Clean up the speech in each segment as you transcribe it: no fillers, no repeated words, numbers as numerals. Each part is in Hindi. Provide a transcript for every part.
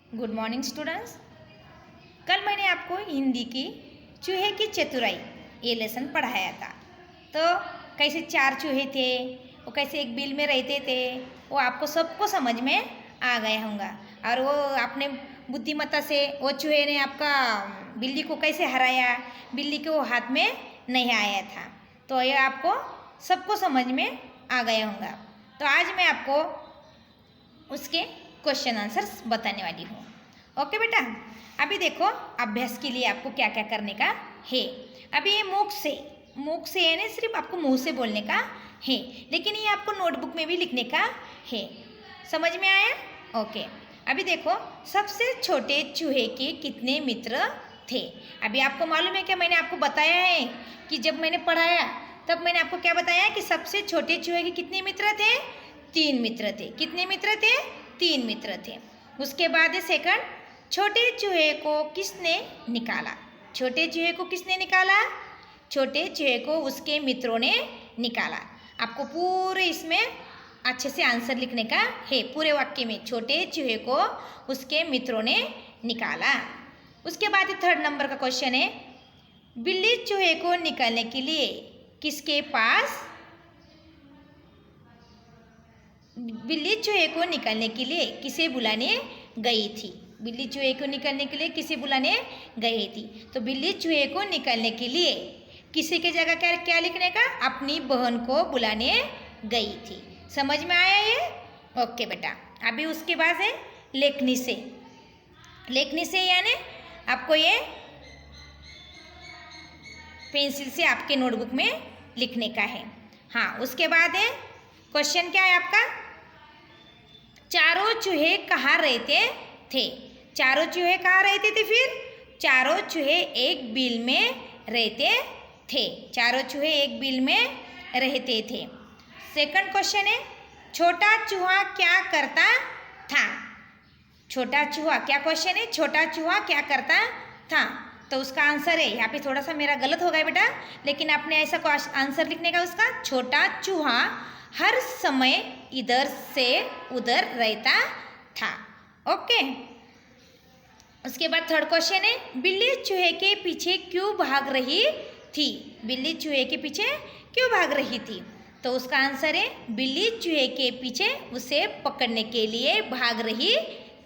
Good morning students. कल मैंने आपको हिंदी की चूहे की चतुराई ये लेसन पढ़ाया था। तो कैसे चार चूहे थे, वो कैसे एक बिल में रहते थे, वो आपको सबको समझ में आ गया होगा। और वो आपने बुद्धिमत्ता से वो चूहे ने आपका बिल्ली को कैसे हराया, बिल्ली के वो हाथ में नहीं आया था। तो ये आपको सबको समझ में आ गया होगा। तो आज मैं आपको उसके क्वेश्चन आंसर्स बताने वाली हूँ। ओके बेटा, अभी देखो अभ्यास के लिए आपको क्या क्या करने का है। अभी ये मुख से यानी सिर्फ आपको मुंह से बोलने का है, लेकिन ये आपको नोटबुक में भी लिखने का है। समझ में आया? ओके। अभी देखो, सबसे छोटे चूहे के कितने मित्र थे। अभी आपको मालूम है क्या, मैंने आपको बताया है कि जब मैंने पढ़ाया तब मैंने आपको क्या बताया कि सबसे छोटे चूहे के कितने मित्र थे? 3 मित्र थे। कितने मित्र थे? 3 मित्र थे। उसके बाद है सेकंड, छोटे चूहे को किसने निकाला? छोटे चूहे को किसने निकाला? छोटे चूहे को उसके मित्रों ने निकाला। आपको पूरे इसमें अच्छे से आंसर लिखने का है, पूरे वाक्य में छोटे चूहे को उसके मित्रों ने निकाला। उसके बाद थर्ड नंबर का क्वेश्चन है, बिल्ली चूहे को निकालने के लिए किसके पास बिल्ली चूहे को निकालने के लिए किसे बुलाने गई थी? बिल्ली चूहे को निकालने के लिए किसे बुलाने गई थी? तो बिल्ली चूहे को निकालने के लिए किसी के जगह क्या क्या लिखने का? अपनी बहन को बुलाने गई थी। समझ में आया ये? ओके बेटा। अभी उसके बाद है लेखनी से। लेखनी से यानी आपको ये पेंसिल से आपके नोटबुक में लिखने का है। हाँ, उसके बाद है क्वेश्चन क्या है आपका, चारों चूहे कहाँ रहते थे? चारों चूहे कहाँ रहते थे? फिर चारों चूहे एक बिल में रहते थे। चारों चूहे एक बिल में रहते थे। सेकंड क्वेश्चन है, छोटा चूहा क्या करता था? छोटा चूहा, क्या क्वेश्चन है? छोटा चूहा क्या करता था? तो उसका आंसर है, यहाँ पे थोड़ा सा मेरा गलत हो गया बेटा, लेकिन आपने ऐसा आंसर लिखने का उसका, छोटा चूहा हर समय इधर से उधर रहता था। ओके। उसके बाद थर्ड क्वेश्चन है, बिल्ली चूहे के पीछे क्यों भाग रही थी? बिल्ली चूहे के पीछे क्यों भाग रही थी? तो उसका आंसर है, बिल्ली चूहे के पीछे उसे पकड़ने के लिए भाग रही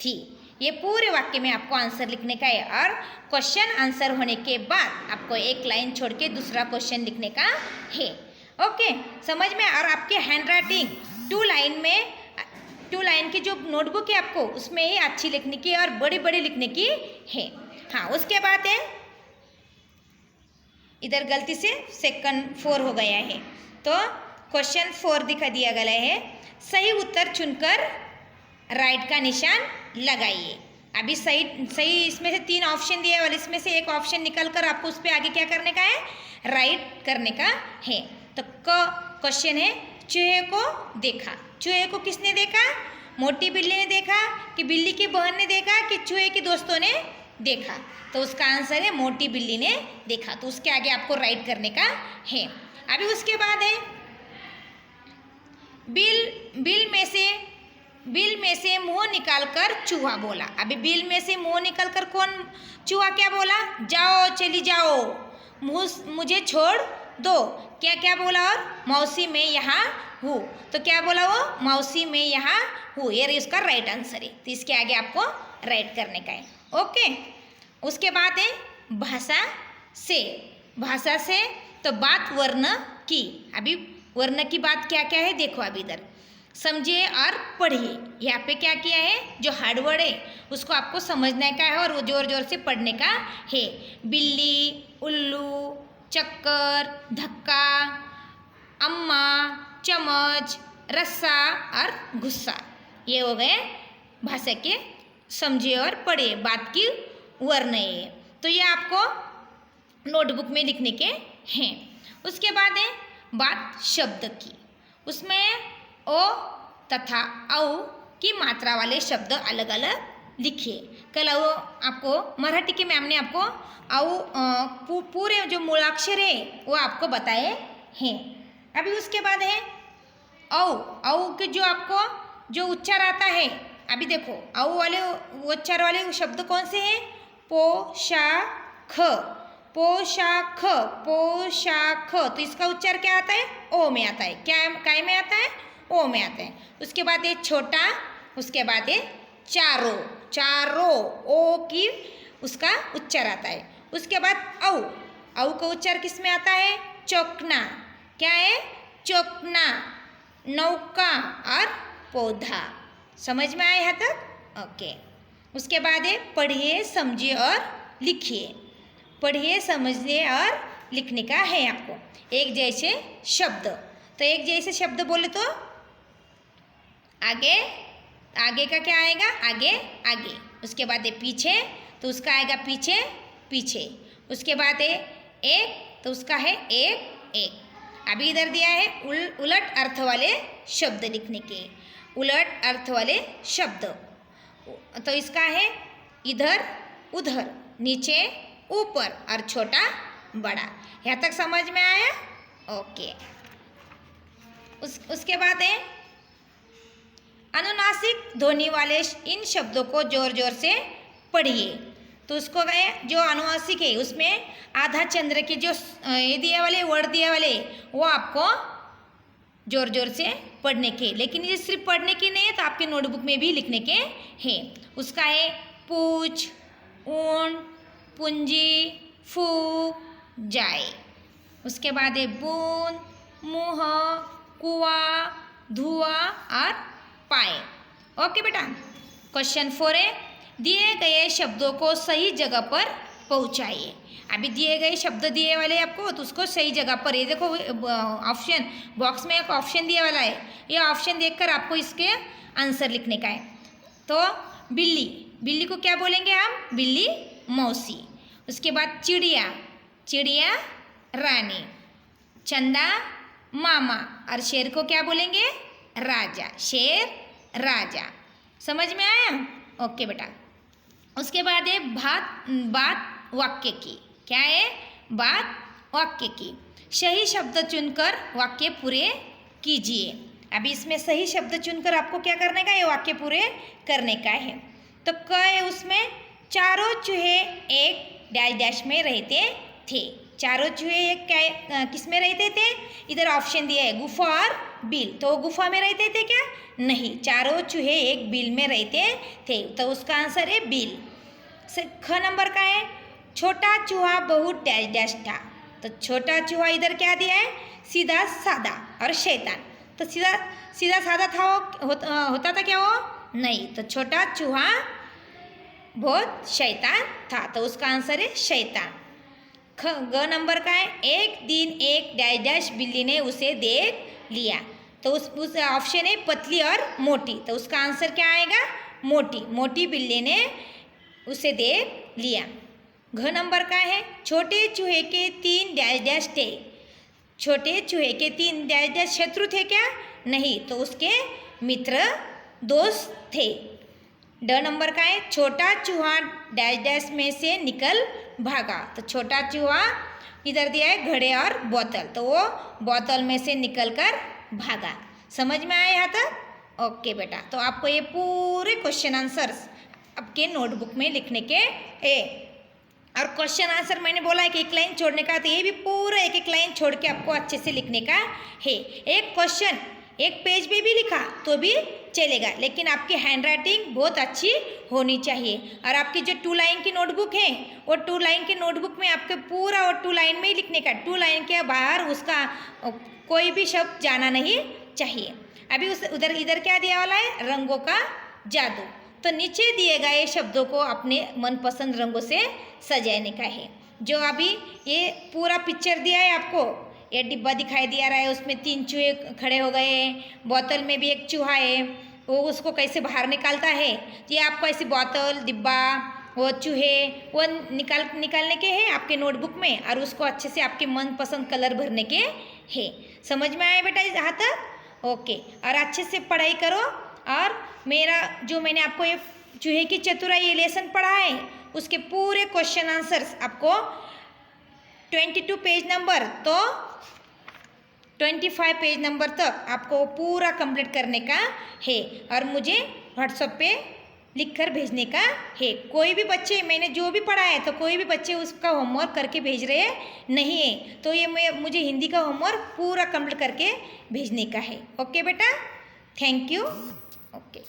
थी। ये पूरे वाक्य में आपको आंसर लिखने का है, और क्वेश्चन आंसर होने के बाद आपको एक लाइन छोड़ के दूसरा क्वेश्चन लिखने का है। ओके, समझ में? और आपके हैंड राइटिंग 2 लाइन की जो नोटबुक है आपको उसमें ही अच्छी लिखने की और बड़ी बड़ी लिखने की है। हाँ, उसके बाद है इधर गलती से सेकंड 4 हो गया है, तो क्वेश्चन 4 दिखा दिया गया है। सही उत्तर चुनकर राइट का निशान लगाइए। अभी सही इसमें से 3 ऑप्शन दिए और इसमें से एक ऑप्शन निकल कर आपको उस पर आगे क्या करने का है? राइट करने का है। तो क्वेश्चन है, चूहे को देखा। चूहे को किसने देखा? मोटी बिल्ली ने देखा कि बिल्ली की बहन ने देखा कि चूहे के दोस्तों ने देखा? तो उसका आंसर है मोटी बिल्ली ने देखा। तो उसके आगे आपको राइट करने का है। अभी उसके बाद है बिल में से मुंह निकालकर चूहा बोला। अभी बिल में से मुंह निकालकर कौन चूहा क्या बोला? जाओ, चली जाओ, मुझे छोड़ दो। क्या क्या बोला? और मौसी मैं यहाँ हूँ। तो क्या बोला वो? मौसी मैं यहाँ हूँ। ये इसका राइट आंसर है। तो इसके आगे आपको राइट करने का है। ओके। उसके बाद है भाषा से। भाषा से तो बात वर्ण की। अभी वर्ण की बात क्या क्या है देखो। अभी इधर समझिए और पढ़िए। यहाँ पे क्या किया है, जो हार्ड वर्ड है उसको आपको समझने का है और वो जोर जोर से पढ़ने का है। बिल्ली, उल्लू, चक्कर, धक्का, अम्मा, चम्मच, रस्सा और गुस्सा, ये हो गए भाषा के समझिए और पढ़िए बात की वर्ण है। तो ये आपको नोटबुक में लिखने के हैं। उसके बाद है बात शब्द की। उसमें ओ तथा औ की मात्रा वाले शब्द अलग अलग लिखिए। कल वो आपको मराठी के मैम ने आपको औ पूरे जो मूलाक्षर है वो आपको बताए हैं। अभी उसके बाद है औ के जो आपको जो उच्चार आता है अभी देखो औ वाले उच्चार वाले शब्द कौन से हैं? पोशाख, पोशाख, पोशाख। तो इसका उच्चार क्या आता है? ओ में आता है। क्या काय में आता है? ओ में आता है। उसके बाद ये छोटा, उसके बाद ये चारो, चारो, ओ की उसका उच्चार आता है। उसके बाद औ, औ का उच्चार किस में आता है? चौकना। क्या है? चौकना, नौका और पौधा। समझ में आया यहाँ तक? ओके। उसके बाद है पढ़िए, समझिए और लिखिए। पढ़िए, समझिए और लिखने का है आपको एक जैसे शब्द। तो एक जैसे शब्द बोले तो आगे, आगे का क्या आएगा? आगे, आगे। उसके बाद है पीछे, तो उसका आएगा पीछे, पीछे। उसके बाद है एक, तो उसका है एक, एक। अभी इधर दिया है उलट अर्थ वाले शब्द लिखने के, उलट अर्थ वाले शब्द। तो इसका है इधर, उधर, नीचे, ऊपर और छोटा, बड़ा। यहाँ तक समझ में आया? ओके। उसके बाद है अनुनासिक ध्वनि वाले इन शब्दों को जोर जोर से पढ़िए। तो उसको गए जो अनुनासिक है उसमें आधा चंद्र के जो ये दिए वाले वर्ड दिए वाले वो आपको जोर जोर से पढ़ने के, लेकिन ये सिर्फ पढ़ने के नहीं है, तो आपके नोटबुक में भी लिखने के हैं। उसका है पूछ, ऊन, पूंजी, फूक, जाए। उसके बाद है बूंद, मुँह, कुआं, धुआं और पाए। ओके बेटा। क्वेश्चन 4 है दिए गए शब्दों को सही जगह पर पहुंचाइए। अभी दिए गए शब्द दिए वाले आपको, तो उसको सही जगह पर, ये देखो ऑप्शन बॉक्स में एक ऑप्शन दिया वाला है, ये ऑप्शन देखकर आपको इसके आंसर लिखने का है। तो बिल्ली, बिल्ली को क्या बोलेंगे हम? बिल्ली मौसी। उसके बाद चिड़िया, चिड़िया रानी। चंदा मामा। और शेर को क्या बोलेंगे? राजा, शेर राजा। समझ में आया? ओके बेटा। उसके बाद है बात वाक्य की। क्या है? बात वाक्य की। सही शब्द चुनकर वाक्य पूरे कीजिए। अभी इसमें सही शब्द चुनकर आपको क्या करने का है? वाक्य पूरे करने का है। तो क है उसमें चारों चूहे एक डैश डैश में रहते थे। चारों चूहे एक किस में रहते थे? इधर ऑप्शन दिया है गुफा और बिल, तो गुफा में रहते थे क्या? नहीं, चारों चूहे एक बिल में रहते थे, तो उसका आंसर है बिल। ख नंबर का है छोटा चूहा बहुत डैश डैश था। तो छोटा चूहा इधर क्या दिया है? सीधा साधा और शैतान। तो सीधा सीधा साधा था वो, होता था क्या वो? नहीं, तो छोटा चूहा बहुत शैतान था, तो उसका आंसर है शैतान। ग नंबर का है एक दिन एक डैश डैश बिल्ली ने उसे देख लिया। तो उस ऑप्शन है पतली और मोटी, तो उसका आंसर क्या आएगा? मोटी, मोटी बिल्ली ने उसे देख लिया। घ नंबर का है छोटे चूहे के 3 डैश डैश थे। छोटे चूहे के 3 डैश डैश शत्रु थे क्या? नहीं, तो उसके मित्र दोस्त थे। ड नंबर का है छोटा चूहा डैश डैश में से निकल भागा। तो छोटा चूहा इधर दिया है घड़े और बोतल, तो वो बोतल में से निकलकर भागा। समझ में आया यहाँ तक? ओके बेटा। तो आपको ये पूरे क्वेश्चन आंसर्स आपके नोटबुक में लिखने के है। और क्वेश्चन आंसर मैंने बोला है कि एक लाइन छोड़ने का, तो ये भी पूरा एक एक लाइन छोड़ के आपको अच्छे से लिखने का है। एक क्वेश्चन एक पेज पे भी लिखा तो भी चलेगा, लेकिन आपकी हैंड राइटिंग बहुत अच्छी होनी चाहिए। और आपकी जो 2 लाइन की नोटबुक है, वो 2 लाइन की नोटबुक में आपके पूरा और 2 लाइन में ही लिखने का, 2 लाइन के बाहर उसका कोई भी शब्द जाना नहीं चाहिए। अभी उधर इधर क्या दिया वाला है? रंगों का जादू। तो नीचे दिए गए शब्दों को अपने मनपसंद रंगों से सजाने का है। जो अभी ये पूरा पिक्चर दिया है आपको, ये डिब्बा दिखाई दिया रहा है, उसमें 3 चूहे खड़े हो गए हैं, बोतल में भी एक चूहा है, वो उसको कैसे बाहर निकालता है। तो ये आपको ऐसी बोतल, डिब्बा, वो चूहे वो निकालने के हैं आपके नोटबुक में, और उसको अच्छे से आपके मनपसंद कलर भरने के हैं। समझ में आया बेटा यहाँ तक? ओके। और अच्छे से पढ़ाई करो। और मेरा जो मैंने आपको ये चूहे की चतुराई ये लेसन पढ़ा है, उसके पूरे क्वेश्चन आंसर्स आपको 22 पेज नंबर तो 25 पेज नंबर तक आपको पूरा कंप्लीट करने का है। और मुझे व्हाट्सएप पे लिख कर भेजने का है। कोई भी बच्चे, मैंने जो भी पढ़ा है तो कोई भी बच्चे उसका होमवर्क करके भेज रहे नहीं है, तो ये मुझे हिंदी का होमवर्क पूरा कंप्लीट करके भेजने का है। ओके बेटा, थैंक यू। ओके।